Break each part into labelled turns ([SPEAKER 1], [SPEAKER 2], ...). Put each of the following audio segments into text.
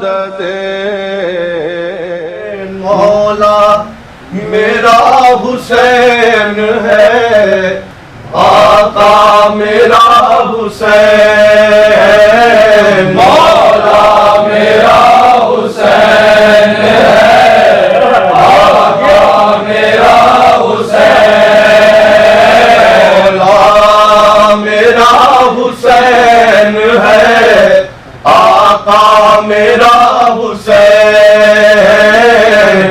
[SPEAKER 1] مدد مولا میرا حسین ہے آقا میرا حسین مولا میرا حسین ہے آقا میرا حسین مولا میرا حسین ہے آقا میرا حسین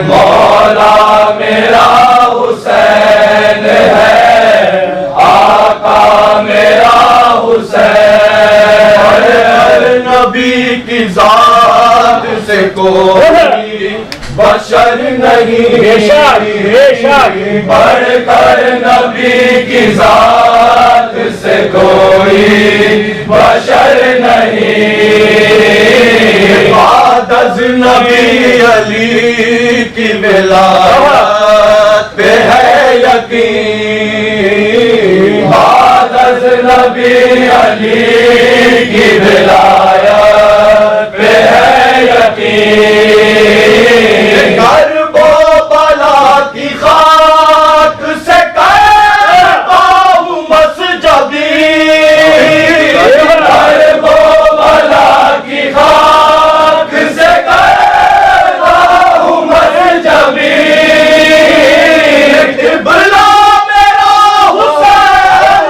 [SPEAKER 1] مولا میرا حسین ہے آقا میرا حسین نبی کی ذات سے کوئی بشر نہیں بڑھ کر نبی کی ذات سے کوئی بشر نہیں بعد از نبی علی کی ولایت پہ ہے یقین بعد از نبی علی کی ولایت پہ ہے یقین کرب و بلا کی خاک سے کرتا ہوں مسجدی کرب و بلا کی خاک سے کرتا ہوں مسجدی قبلہ میرا حسین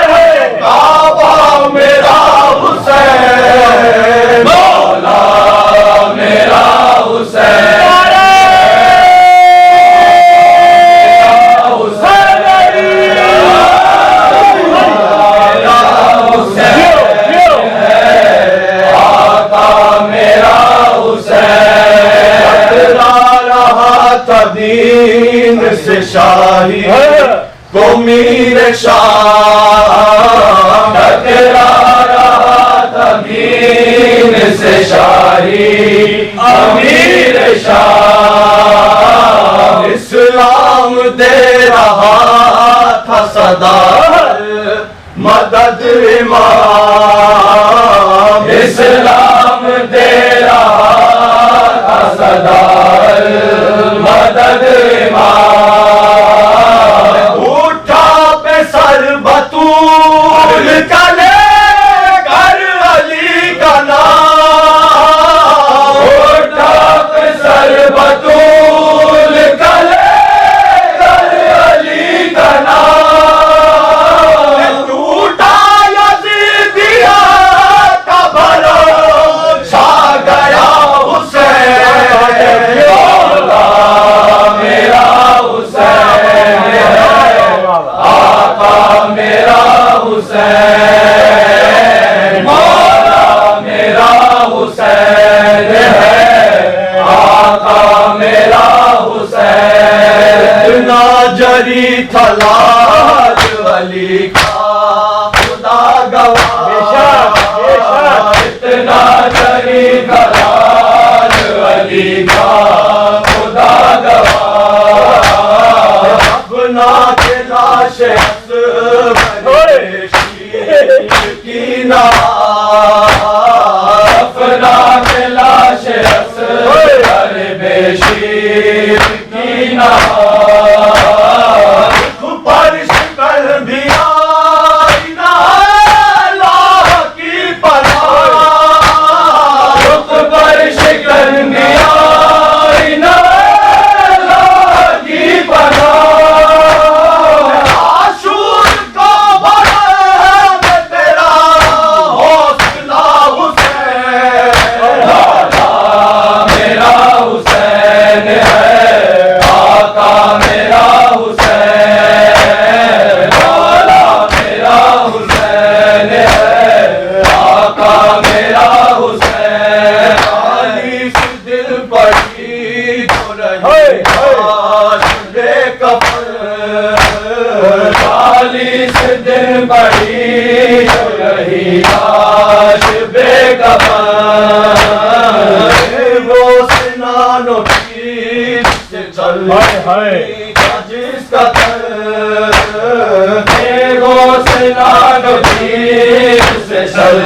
[SPEAKER 1] ہے کعبہ میرا حسین مولا میرا حسین دین سے شاہی کو میر شاہ ٹکرا رہا تھا دین سے شاہی امیر شاہ اسلام دے رہا تھا صدا مدد امام اسلام دے رہا تھا صدا مدد امام اٹھا پہ سر بطول کا لے کر علی کا نام اٹھا پہ سر بطول کا لے کر علی کا نام ٹوٹا یزیدیہ کا بھرم چھا گیا حسین میرا حسین ہے آقا میرا حسین مولا میرا حسین ہے آقا میرا حسین اتنا جری تھا لاج علی کا خدا گواہ اتنا جری تھا لاج علی کا خدا گواہ اپنا کے لاش کی اپنا کے لاش بے شیر کی پر شکل بھی آئی نہ اللہ کی پناہ پر شکل بھی آئی نہ اللہ کی پناہ عاشور کا بڑا تیرا حوصلہ حسین مولا میرا حسین ہے آقا میرا حسین مولا میرا حسین ہے آقا میرا حسین چالیس دل پڑی جو رہی لاش بے کفن 40 دن پڑی جو رہی لاش بے کفن وہ سنانو کی سے چل جس کا تر وہ سنانو کی سے چل